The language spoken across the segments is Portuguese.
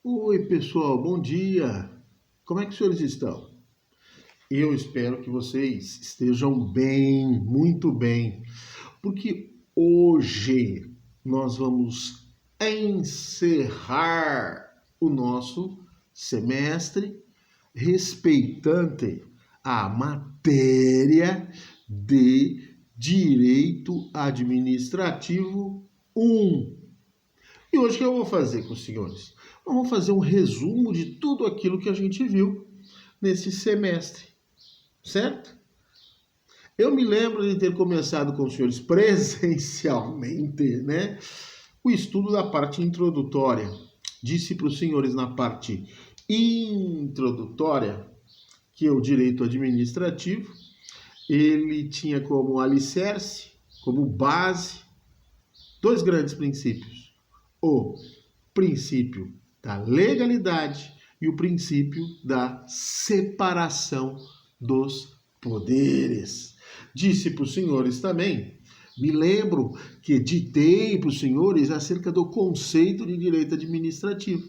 Oi, pessoal, bom dia. Como é que os senhores estão? Eu espero que vocês estejam bem, muito bem, porque hoje nós vamos encerrar o nosso semestre respeitante a matéria de Direito Administrativo 1. E hoje o que eu vou fazer com os senhores? Vamos fazer um resumo de tudo aquilo que a gente viu nesse semestre, certo? Eu me lembro de ter começado com os senhores presencialmente, né? O estudo da parte introdutória. Disse para os senhores na parte introdutória que o direito administrativo, ele tinha como alicerce, como base, dois grandes princípios. O princípio da legalidade e o princípio da separação dos poderes. Disse para os senhores também, me lembro que ditei para os senhores acerca do conceito de direito administrativo.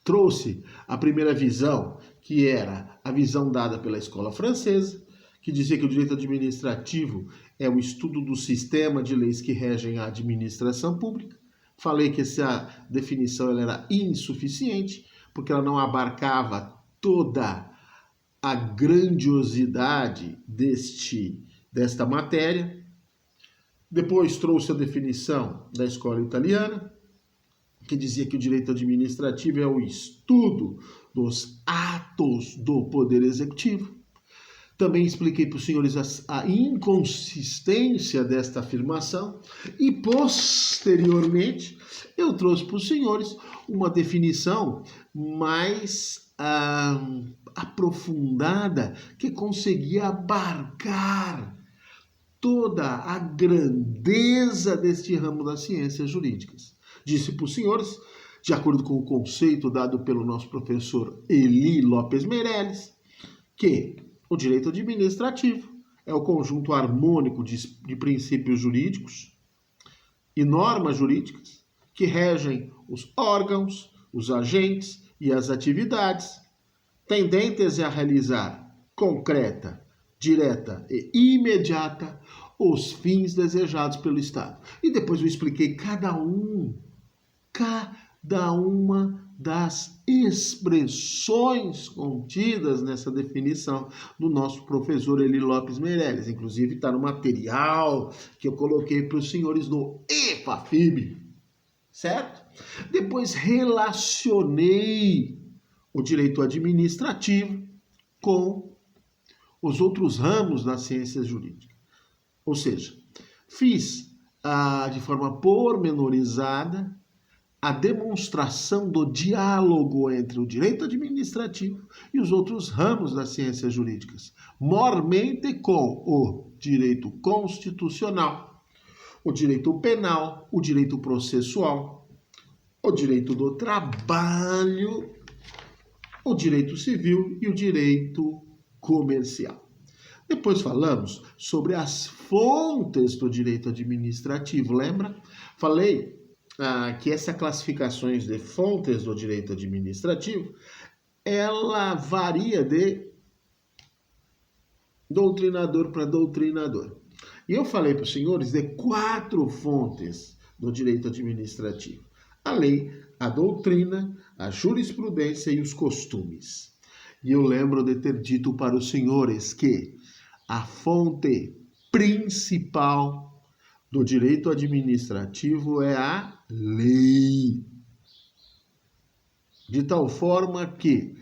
Trouxe a primeira visão, que era a visão dada pela escola francesa, que dizia que o direito administrativo é o estudo do sistema de leis que regem a administração pública. Falei que essa definição ela era insuficiente, porque ela não abarcava toda a grandiosidade desta matéria. Depois trouxe a definição da escola italiana, que dizia que o direito administrativo é o estudo dos atos do Poder Executivo. Também expliquei para os senhores a inconsistência desta afirmação e, posteriormente, eu trouxe para os senhores uma definição mais aprofundada que conseguia abarcar toda a grandeza deste ramo das ciências jurídicas. Disse para os senhores, de acordo com o conceito dado pelo nosso professor Eli Lopes Meirelles, que o direito administrativo é o conjunto harmônico de princípios jurídicos e normas jurídicas que regem os órgãos, os agentes e as atividades tendentes a realizar concreta, direta e imediata os fins desejados pelo Estado. E depois eu expliquei cada uma das expressões contidas nessa definição do nosso professor Eli Lopes Meirelles. Inclusive está no material que eu coloquei para os senhores no EFAFIB, certo? Depois relacionei o direito administrativo com os outros ramos das ciências jurídicas. Ou seja, fiz de forma pormenorizada a demonstração do diálogo entre o direito administrativo e os outros ramos das ciências jurídicas, mormente com o direito constitucional, o direito penal, o direito processual, o direito do trabalho, o direito civil e o direito comercial. Depois falamos sobre as fontes do direito administrativo, lembra? Falei que essas classificações de fontes do direito administrativo, ela varia de doutrinador para doutrinador. E eu falei para os senhores de 4 fontes do direito administrativo: a lei, a doutrina, a jurisprudência e os costumes. E eu lembro de ter dito para os senhores que a fonte principal do direito administrativo é a lei. De tal forma que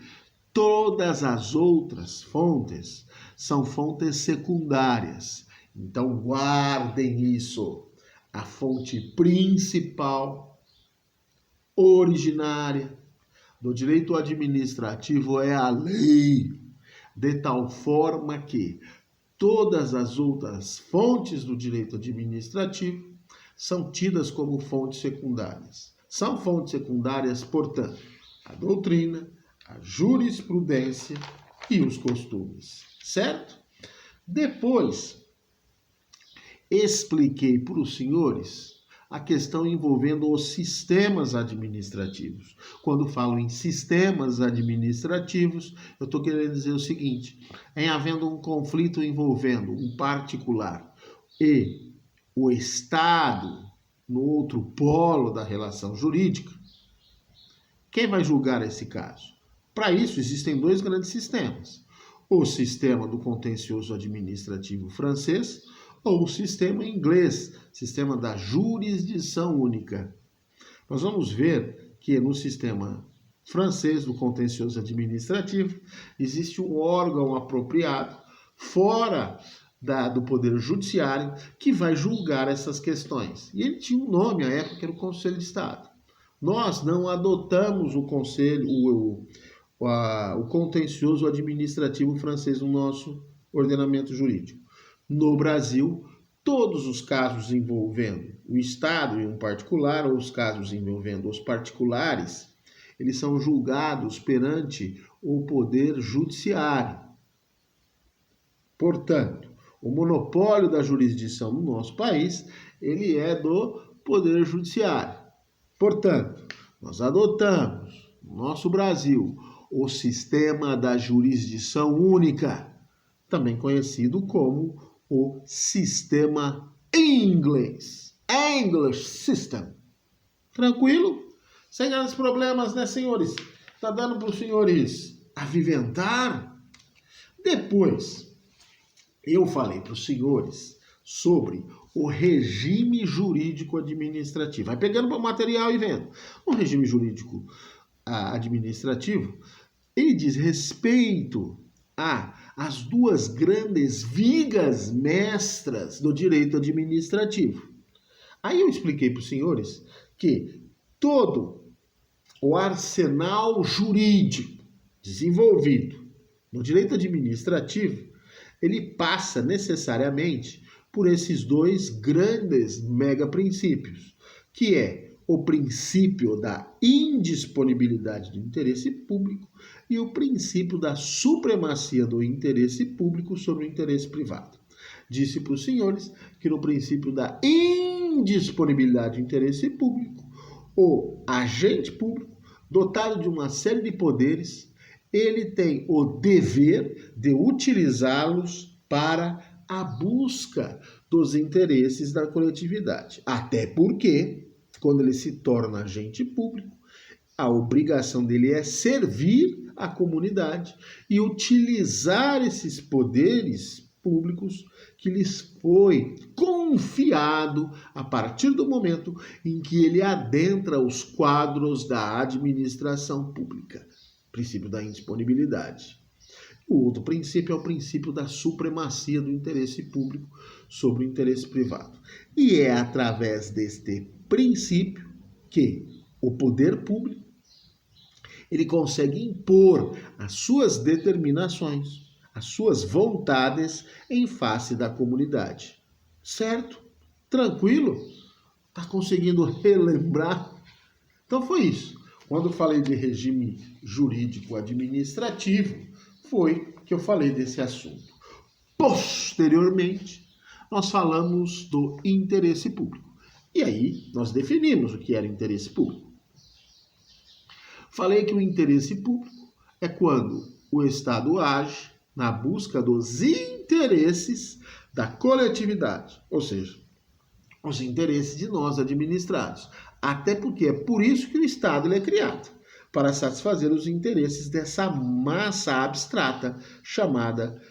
todas as outras fontes são fontes secundárias. Então guardem isso. A fonte principal, originária do direito administrativo é a lei. De tal forma que todas as outras fontes do direito administrativo são tidas como fontes secundárias. São fontes secundárias, portanto, a doutrina, a jurisprudência e os costumes, certo? Depois, expliquei para os senhores a questão envolvendo os sistemas administrativos. Quando falo em sistemas administrativos, eu estou querendo dizer o seguinte: em havendo um conflito envolvendo um particular e o Estado no outro polo da relação jurídica, quem vai julgar esse caso? Para isso, existem dois grandes sistemas: o sistema do contencioso administrativo francês ou o sistema inglês, sistema da jurisdição única. Nós vamos ver que no sistema francês do contencioso administrativo existe um órgão apropriado fora do Poder Judiciário que vai julgar essas questões. E ele tinha um nome à época, que era o Conselho de Estado. Nós não adotamos o contencioso administrativo francês no nosso ordenamento jurídico. No Brasil, todos os casos envolvendo o Estado e um particular, ou os casos envolvendo os particulares, eles são julgados perante o Poder Judiciário. Portanto, o monopólio da jurisdição no nosso país, ele é do Poder Judiciário. Portanto, nós adotamos, no nosso Brasil, o sistema da jurisdição única, também conhecido como o sistema inglês, English System. Tranquilo? Sem grandes problemas, né, senhores? Tá dando para os senhores aviventar? Depois, eu falei para os senhores sobre o regime jurídico administrativo. Vai pegando para o material e vendo. O regime jurídico administrativo, ele diz respeito às duas grandes vigas mestras do direito administrativo. Aí eu expliquei para os senhores que todo o arsenal jurídico desenvolvido no direito administrativo, ele passa necessariamente por esses dois grandes megaprincípios, que é o princípio da indisponibilidade do interesse público e o princípio da supremacia do interesse público sobre o interesse privado. Disse para os senhores que no princípio da indisponibilidade do interesse público, o agente público, dotado de uma série de poderes, ele tem o dever de utilizá-los para a busca dos interesses da coletividade. Até porque, quando ele se torna agente público, a obrigação dele é servir a comunidade e utilizar esses poderes públicos que lhes foi confiado a partir do momento em que ele adentra os quadros da administração pública. Princípio da indisponibilidade. O outro princípio é o princípio da supremacia do interesse público sobre o interesse privado. E é através deste princípio que o poder público ele consegue impor as suas determinações, as suas vontades em face da comunidade. Certo? Tranquilo? Tá conseguindo relembrar? Então foi isso. Quando eu falei de regime jurídico administrativo, foi que eu falei desse assunto. Posteriormente, nós falamos do interesse público. E aí, nós definimos o que era interesse público. Falei que o interesse público é quando o Estado age na busca dos interesses da coletividade, ou seja, os interesses de nós administrados. Até porque é por isso que o Estado ele é criado, para satisfazer os interesses dessa massa abstrata chamada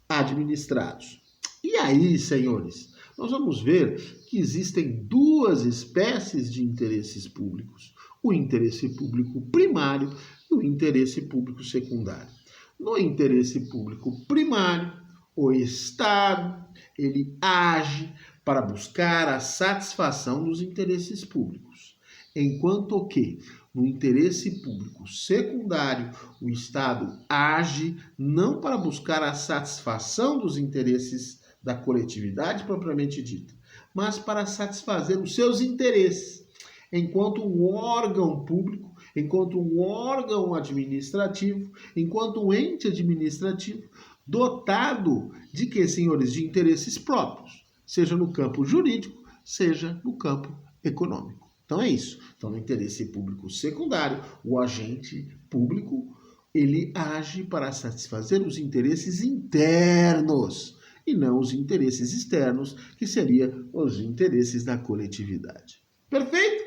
administrados. E aí, senhores, nós vamos ver que existem duas espécies de interesses públicos: o interesse público primário e o interesse público secundário. No interesse público primário, o Estado ele age para buscar a satisfação dos interesses públicos, enquanto que no interesse público secundário, o Estado age não para buscar a satisfação dos interesses da coletividade propriamente dita, mas para satisfazer os seus interesses, enquanto um órgão público, enquanto um órgão administrativo, enquanto um ente administrativo dotado de senhores? De interesses próprios, seja no campo jurídico, seja no campo econômico. Então é isso. Então, no interesse público secundário, o agente público, ele age para satisfazer os interesses internos e não os interesses externos, que seriam os interesses da coletividade. Perfeito?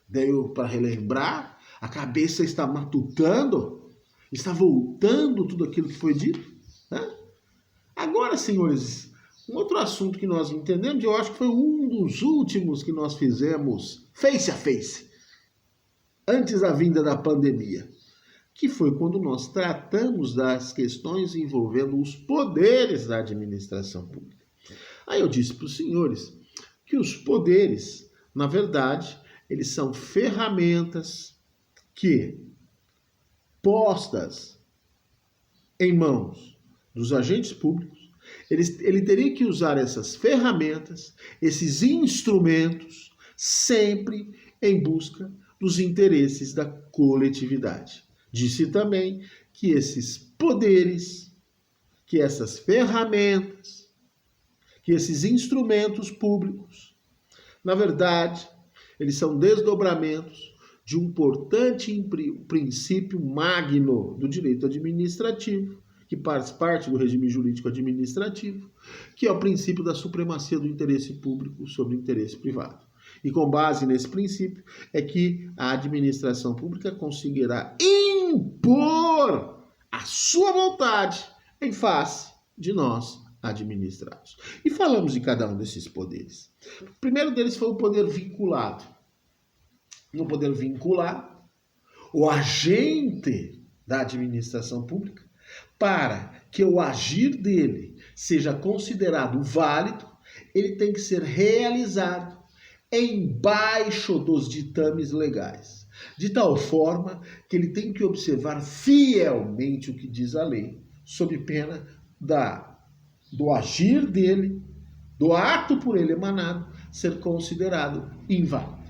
Deu para relembrar? A cabeça está matutando? Está voltando tudo aquilo que foi dito? Né? Agora, senhores, um outro assunto que nós entendemos, eu acho que foi um dos últimos que nós fizemos face a face, antes da vinda da pandemia, que foi quando nós tratamos das questões envolvendo os poderes da administração pública. Aí eu disse para os senhores que os poderes, na verdade, eles são ferramentas que, postas em mãos dos agentes públicos, ele teria que usar essas ferramentas, esses instrumentos, sempre em busca dos interesses da coletividade. Disse também que esses poderes, que essas ferramentas, que esses instrumentos públicos, na verdade, eles são desdobramentos de um importante princípio magno do direito administrativo, que faz parte do regime jurídico administrativo, que é o princípio da supremacia do interesse público sobre o interesse privado. E com base nesse princípio é que a administração pública conseguirá impor a sua vontade em face de nós administrados. E falamos de cada um desses poderes. O primeiro deles foi o poder vinculado. No poder vinculado, o agente da administração pública, para que o agir dele seja considerado válido, ele tem que ser realizado embaixo dos ditames legais, de tal forma que ele tem que observar fielmente o que diz a lei, sob pena do agir dele, do ato por ele emanado, ser considerado inválido.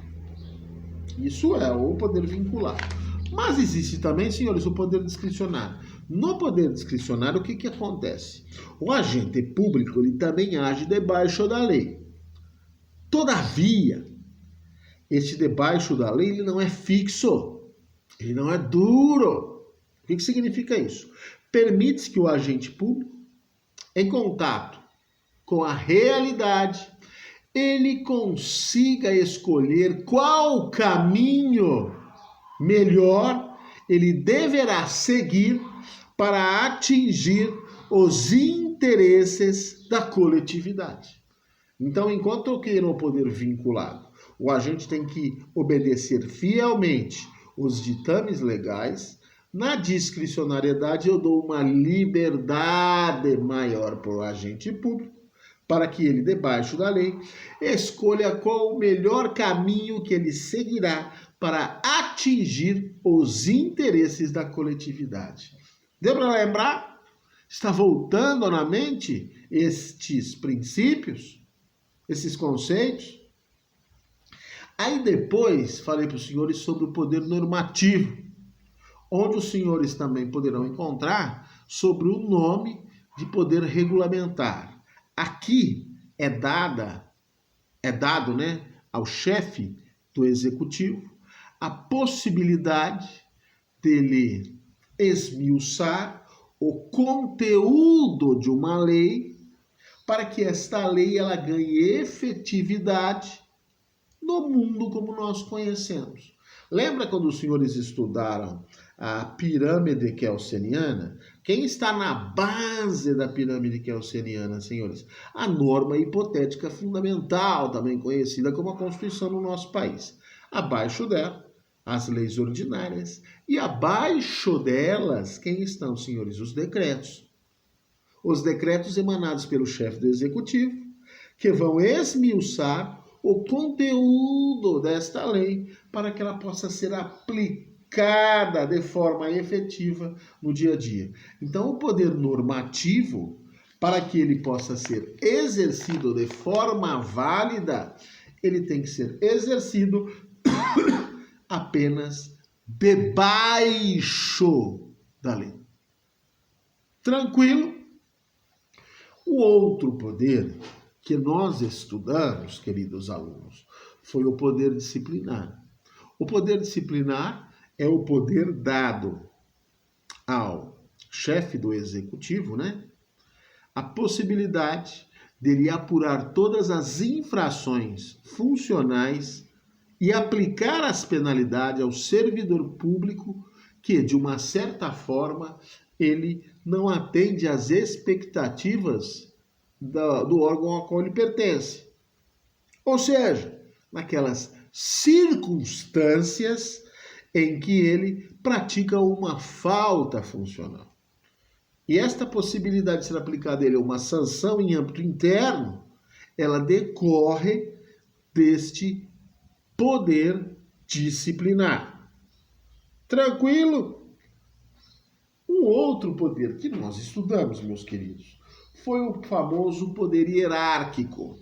Isso é o poder vinculado. Mas existe também, senhores, o poder discricionário. No poder discricionário, o que acontece? O agente público, ele também age debaixo da lei. Todavia, este debaixo da lei, ele não é fixo, ele não é duro. O que significa isso? Permite que o agente público, em contato com a realidade, ele consiga escolher qual caminho melhor ele deverá seguir para atingir os interesses da coletividade. Então, enquanto eu queira o poder vinculado, o agente tem que obedecer fielmente os ditames legais. Na discricionariedade, eu dou uma liberdade maior para o agente público, para que ele, debaixo da lei, escolha qual o melhor caminho que ele seguirá para atingir os interesses da coletividade. Deu para lembrar? Está voltando na mente estes princípios, esses conceitos? Aí depois falei para os senhores sobre o poder normativo, onde os senhores também poderão encontrar sobre o nome de poder regulamentar. Aqui é dado, né, ao chefe do executivo a possibilidade dele esmiuçar o conteúdo de uma lei para que esta lei ela ganhe efetividade no mundo como nós conhecemos. Lembra quando os senhores estudaram a pirâmide kelseniana? Quem está na base da pirâmide kelseniana, senhores? A norma hipotética fundamental, também conhecida como a Constituição no nosso país. Abaixo dela, as leis ordinárias. E abaixo delas, quem estão, senhores? Os decretos. Os decretos emanados pelo chefe do executivo, que vão esmiuçar o conteúdo desta lei para que ela possa ser aplicada de forma efetiva no dia a dia. Então, o poder normativo, para que ele possa ser exercido de forma válida, ele tem que ser exercido apenas debaixo da lei. Tranquilo? O outro poder que nós estudamos, queridos alunos, foi o poder disciplinar. O poder disciplinar é o poder dado ao chefe do executivo, né? A possibilidade dele apurar todas as infrações funcionais e aplicar as penalidades ao servidor público que, de uma certa forma, ele não atende às expectativas do órgão ao qual ele pertence. Ou seja, naquelas circunstâncias em que ele pratica uma falta funcional. E esta possibilidade de ser aplicada a ele uma sanção em âmbito interno, ela decorre deste poder disciplinar. Tranquilo? Um outro poder que nós estudamos, meus queridos, foi o famoso poder hierárquico.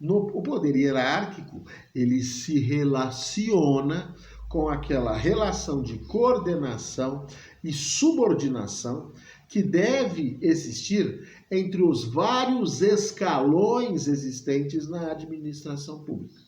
O poder hierárquico, ele se relaciona com aquela relação de coordenação e subordinação que deve existir entre os vários escalões existentes na administração pública.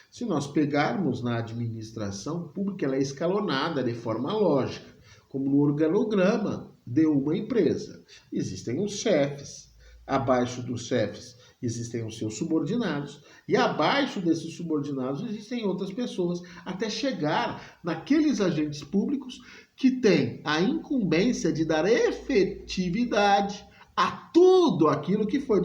Se nós pegarmos na administração pública, ela é escalonada de forma lógica, como no organograma de uma empresa. Existem os chefes, abaixo dos chefes existem os seus subordinados, e abaixo desses subordinados existem outras pessoas, até chegar naqueles agentes públicos que têm a incumbência de dar efetividade a tudo aquilo que foi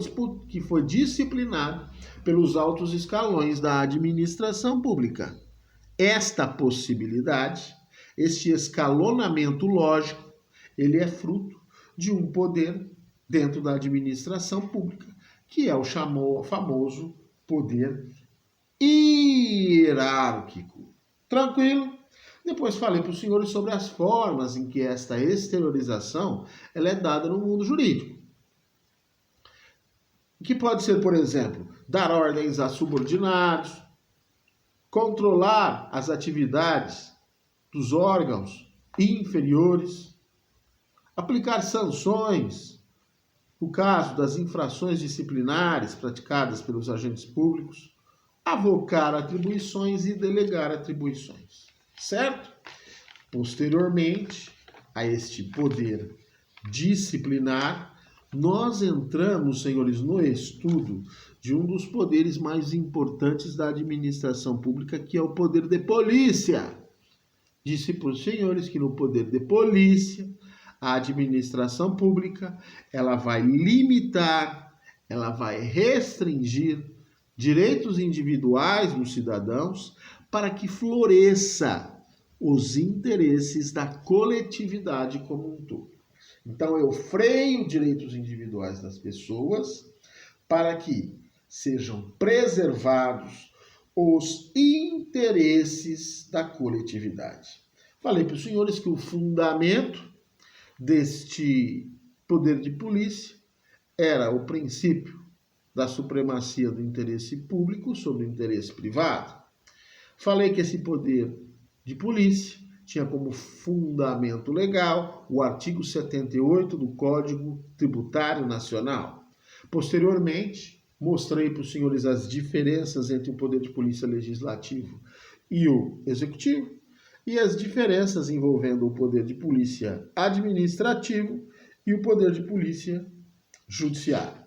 disciplinado pelos altos escalões da administração pública. Esta possibilidade, este escalonamento lógico, ele é fruto de um poder dentro da administração pública, que é o famoso poder hierárquico. Tranquilo? Depois falei para os senhores sobre as formas em que esta exteriorização ela é dada no mundo jurídico. Que pode ser, por exemplo, dar ordens a subordinados, controlar as atividades dos órgãos inferiores, aplicar sanções no caso das infrações disciplinares praticadas pelos agentes públicos, avocar atribuições e delegar atribuições, certo? Posteriormente a este poder disciplinar, nós entramos, senhores, no estudo de um dos poderes mais importantes da administração pública, que é o poder de polícia. Disse para os senhores que no poder de polícia, a administração pública, ela vai limitar, ela vai restringir direitos individuais dos cidadãos para que floresça os interesses da coletividade como um todo. Então, eu freio direitos individuais das pessoas para que sejam preservados os interesses da coletividade. Falei para os senhores que o fundamento deste poder de polícia era o princípio da supremacia do interesse público sobre o interesse privado. Falei que esse poder de polícia tinha como fundamento legal o artigo 78 do Código Tributário Nacional. Posteriormente, mostrei para os senhores as diferenças entre o poder de polícia legislativo e o executivo, e as diferenças envolvendo o poder de polícia administrativo e o poder de polícia judiciário.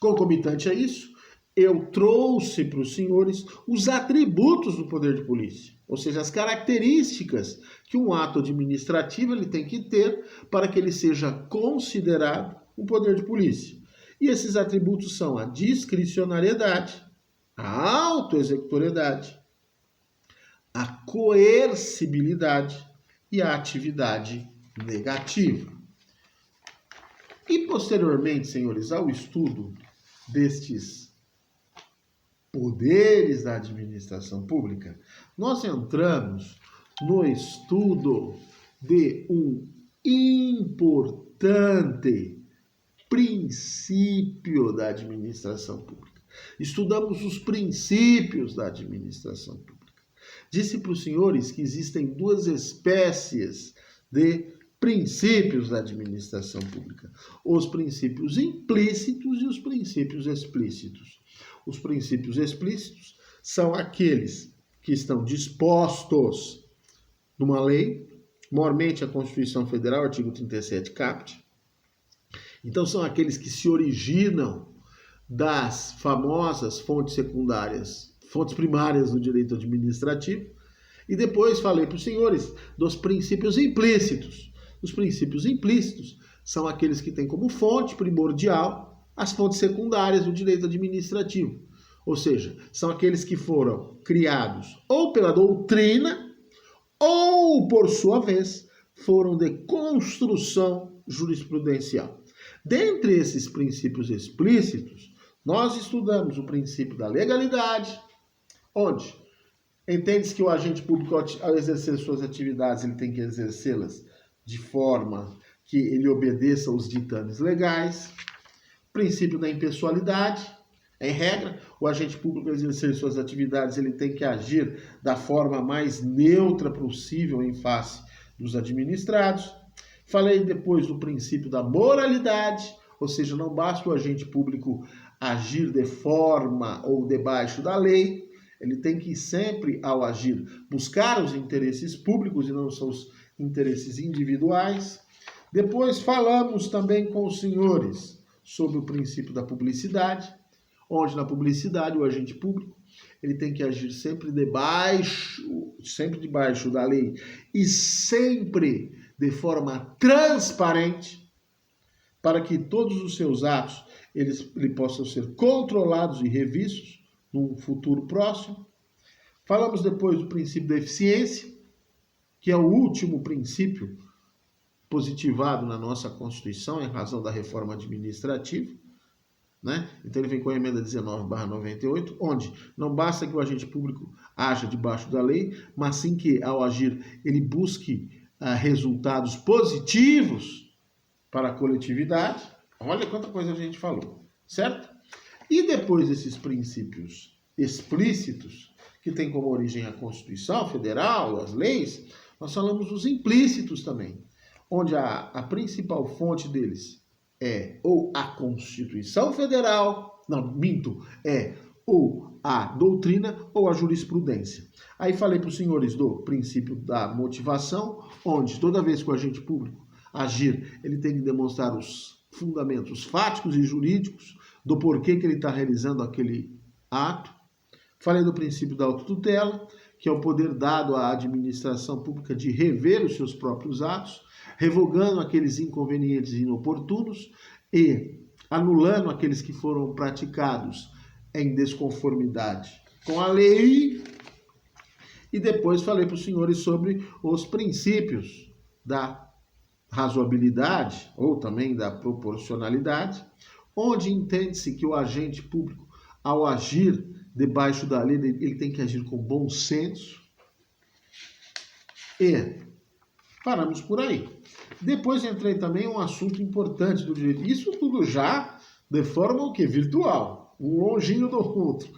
Concomitante a isso, eu trouxe para os senhores os atributos do poder de polícia, ou seja, as características que um ato administrativo ele tem que ter para que ele seja considerado um poder de polícia. E esses atributos são a discricionariedade, a autoexecutoriedade, a coercibilidade e a atividade negativa. E posteriormente, senhores, ao estudo destes poderes da administração pública, nós entramos no estudo de um importante princípio da administração pública. Estudamos os princípios da administração pública. Disse para os senhores que existem duas espécies de princípios da administração pública: os princípios implícitos e os princípios explícitos. Os princípios explícitos são aqueles que estão dispostos numa lei, mormente a Constituição Federal, artigo 37 caput. Então são aqueles que se originam das famosas fontes secundárias, fontes primárias do direito administrativo. E depois falei para os senhores dos princípios implícitos. Os princípios implícitos são aqueles que têm como fonte primordial as fontes secundárias do direito administrativo. Ou seja, são aqueles que foram criados ou pela doutrina ou, por sua vez, foram de construção jurisprudencial. Dentre esses princípios explícitos, nós estudamos o princípio da legalidade, onde entende-se que o agente público, ao exercer suas atividades, ele tem que exercê-las de forma que ele obedeça aos ditames legais. Princípio da impessoalidade, em regra, o agente público, ao exercer suas atividades, ele tem que agir da forma mais neutra possível em face dos administrados. Falei depois do princípio da moralidade, ou seja, não basta o agente público agir de forma ou debaixo da lei, ele tem que sempre, ao agir, buscar os interesses públicos e não os seus interesses individuais. Depois falamos também com os senhores sobre o princípio da publicidade, onde na publicidade o agente público ele tem que agir sempre debaixo da lei e sempre de forma transparente, para que todos os seus atos eles possam ser controlados e revistos num futuro próximo. Falamos depois do princípio da eficiência, que é o último princípio positivado na nossa Constituição em razão da reforma administrativa, né? Então ele vem com a emenda 19/98, onde não basta que o agente público haja debaixo da lei, mas sim que ao agir ele busque resultados positivos para a coletividade. Olha quanta coisa a gente falou, certo? E depois desses princípios explícitos, que tem como origem a Constituição Federal, as leis, nós falamos dos implícitos também, onde a principal fonte deles é ou a Constituição Federal, ou a doutrina ou a jurisprudência. Aí falei para os senhores do princípio da motivação, onde toda vez que o agente público agir, ele tem que demonstrar os fundamentos fáticos e jurídicos do porquê que ele está realizando aquele ato. Falei do princípio da autotutela, que é o poder dado à administração pública de rever os seus próprios atos, revogando aqueles inconvenientes e inoportunos e anulando aqueles que foram praticados em desconformidade com a lei. E depois falei para os senhores sobre os princípios da razoabilidade ou também da proporcionalidade, onde entende-se que o agente público, ao agir debaixo da lei, ele tem que agir com bom senso. E paramos por aí. Depois entrei também em um assunto importante do direito. Isso tudo já de forma o quê? Virtual, um longinho do outro,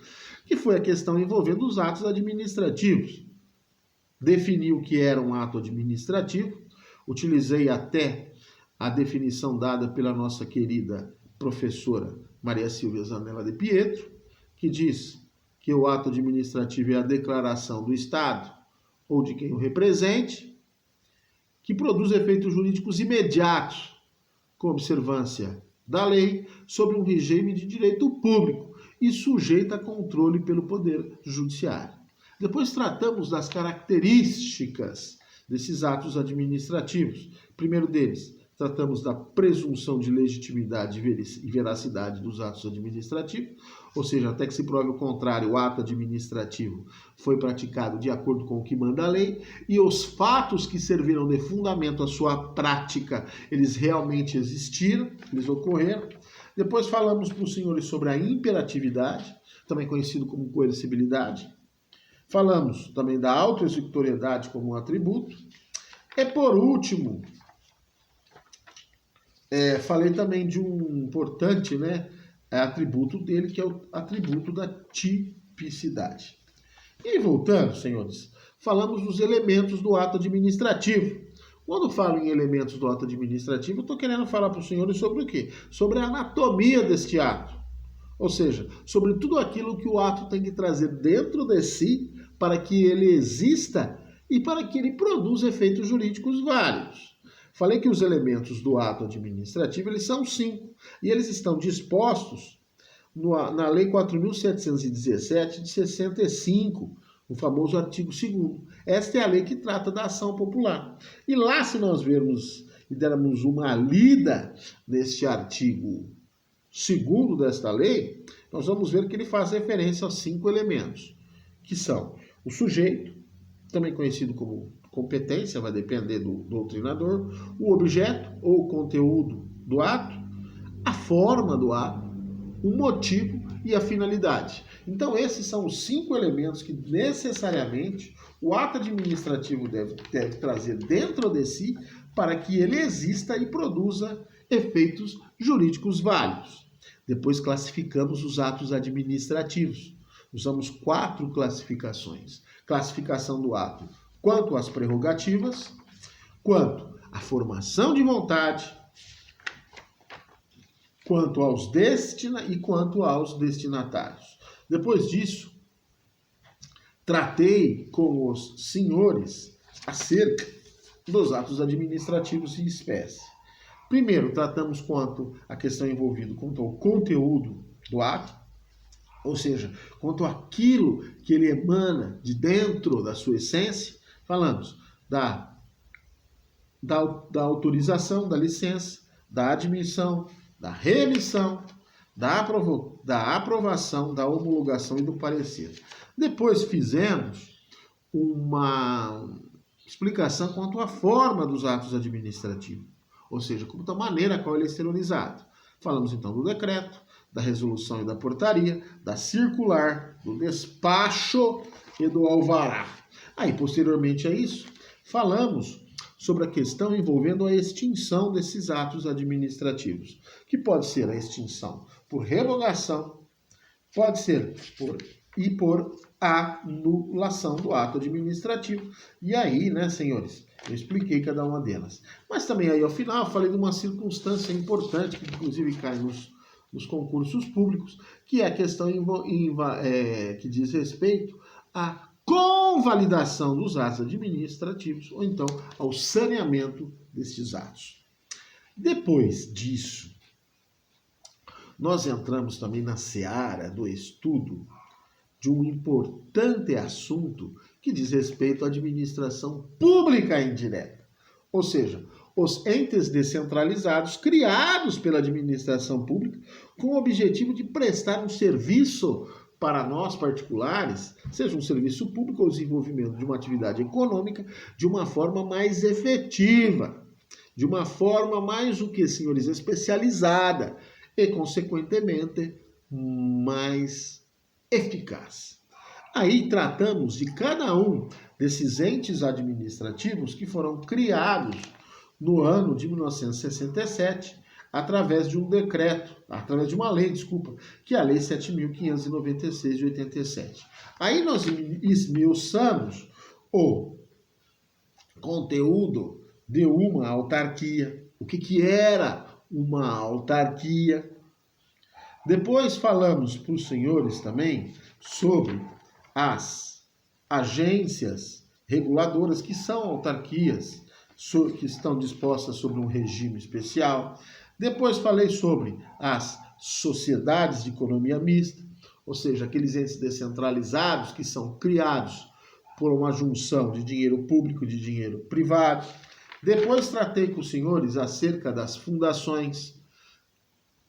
que foi a questão envolvendo os atos administrativos. Defini o que era um ato administrativo, utilizei até a definição dada pela nossa querida professora Maria Silvia Zanella de Pietro, que diz que o ato administrativo é a declaração do Estado ou de quem o represente, que produz efeitos jurídicos imediatos, com observância da lei, sobre um regime de direito público e sujeita a controle pelo Poder Judiciário. Depois tratamos das características desses atos administrativos. Primeiro deles, tratamos da presunção de legitimidade e veracidade dos atos administrativos, ou seja, até que se prove o contrário, o ato administrativo foi praticado de acordo com o que manda a lei, e os fatos que serviram de fundamento à sua prática, eles realmente existiram, eles ocorreram. Depois falamos para os senhores sobre a imperatividade, também conhecido como coercibilidade. Falamos também da autoexecutoriedade como um atributo. E por último, falei também de um importante atributo dele, que é o atributo da tipicidade. E voltando, senhores, falamos dos elementos do ato administrativo. Quando falo em elementos do ato administrativo, eu estou querendo falar para os senhores sobre o quê? Sobre a anatomia deste ato. Ou seja, sobre tudo aquilo que o ato tem que trazer dentro de si para que ele exista e para que ele produza efeitos jurídicos válidos. Falei que os elementos do ato administrativo eles são 5 e eles estão dispostos na Lei 4.717 de 65, o famoso artigo 2º. Esta é a lei que trata da ação popular. E lá, se nós vermos e dermos uma lida neste artigo 2º desta lei, nós vamos ver que ele faz referência aos 5 elementos, que são o sujeito, também conhecido como competência, vai depender do doutrinador, o objeto ou conteúdo do ato, a forma do ato, o motivo e a finalidade. Então, esses são os 5 elementos que necessariamente o ato administrativo deve trazer dentro de si para que ele exista e produza efeitos jurídicos válidos. Depois classificamos os atos administrativos. Usamos 4 classificações. Classificação do ato quanto às prerrogativas, quanto à formação de vontade, quanto aos e quanto aos destinatários. Depois disso, tratei com os senhores acerca dos atos administrativos em espécie. Primeiro, tratamos quanto à questão envolvida quanto ao conteúdo do ato, ou seja, quanto àquilo que ele emana de dentro da sua essência. Falamos da autorização, da licença, da admissão, da remissão, da aprovação, da homologação e do parecer. Depois fizemos uma explicação quanto à forma dos atos administrativos, ou seja, quanto à maneira qual ele é exteriorizado. Falamos então do decreto, da resolução e da portaria, da circular, do despacho e do alvará. Aí, posteriormente a isso, falamos sobre a questão envolvendo a extinção desses atos administrativos, que pode ser a extinção por revogação, pode ser por anulação do ato administrativo. E aí, né, senhores, eu expliquei cada uma delas. Mas também aí, ao final, eu falei de uma circunstância importante, que inclusive cai nos concursos públicos, que é a questão que diz respeito à convalidação dos atos administrativos, ou então ao saneamento destes atos. Depois disso, nós entramos também na seara do estudo de um importante assunto que diz respeito à administração pública indireta, ou seja, os entes descentralizados criados pela administração pública com o objetivo de prestar um serviço para nós particulares, seja um serviço público ou desenvolvimento de uma atividade econômica de uma forma mais efetiva, de uma forma mais o que, senhores, especializada e, consequentemente, mais eficaz. Aí tratamos de cada um desses entes administrativos que foram criados no ano de 1967, através de um decreto, através de uma lei, que é a Lei 7.596 de 87. Aí nós esmiuçamos o conteúdo de uma autarquia, o que era uma autarquia. Depois falamos para os senhores também sobre as agências reguladoras, que são autarquias, que estão dispostas sobre um regime especial. Depois falei sobre as sociedades de economia mista, ou seja, aqueles entes descentralizados que são criados por uma junção de dinheiro público e de dinheiro privado. Depois tratei com os senhores acerca das fundações,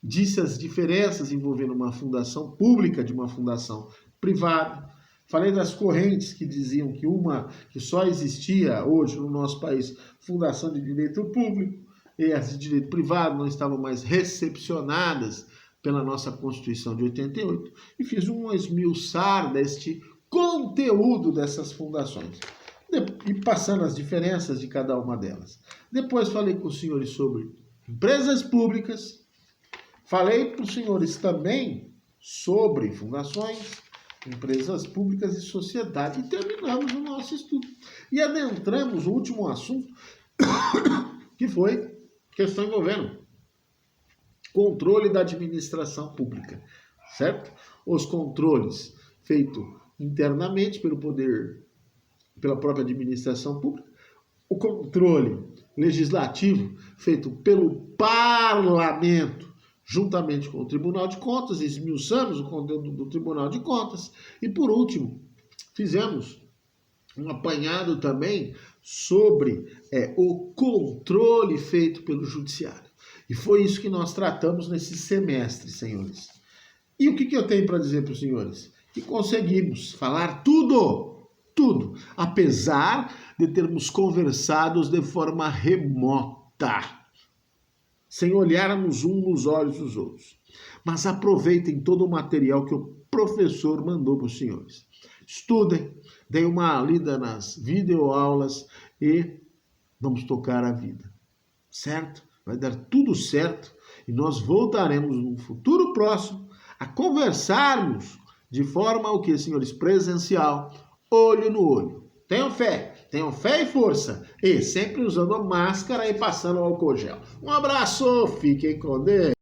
disse as diferenças envolvendo uma fundação pública de uma fundação privada. Falei das correntes que diziam que só existia hoje no nosso país fundação de direito público e as de direito privado não estavam mais recepcionadas pela nossa Constituição de 88 e fiz um esmiuçar deste conteúdo dessas fundações e passando as diferenças de cada uma delas. Depois falei com os senhores sobre empresas públicas, falei para os senhores também sobre fundações, empresas públicas e sociedade. E terminamos o nosso estudo. E adentramos o último assunto, que foi questão envolvendo controle da administração pública. certo? Os controles feitos internamente pela própria administração pública, o controle legislativo feito pelo parlamento, juntamente com o Tribunal de Contas, esmiuçamos o conteúdo do Tribunal de Contas, e por último, fizemos um apanhado também sobre o controle feito pelo Judiciário. E foi isso que nós tratamos nesse semestre, senhores. E o que eu tenho para dizer para os senhores? Que conseguimos falar tudo, apesar de termos conversado de forma remota, sem olharmos um nos olhos dos outros. Mas aproveitem todo o material que o professor mandou para os senhores. Estudem, deem uma lida nas videoaulas e vamos tocar a vida, certo? Vai dar tudo certo e nós voltaremos num futuro próximo a conversarmos de forma o que, senhores? Presencial, olho no olho. Tenham fé e força. E sempre usando máscara e passando álcool gel. Um abraço, fiquem com Deus.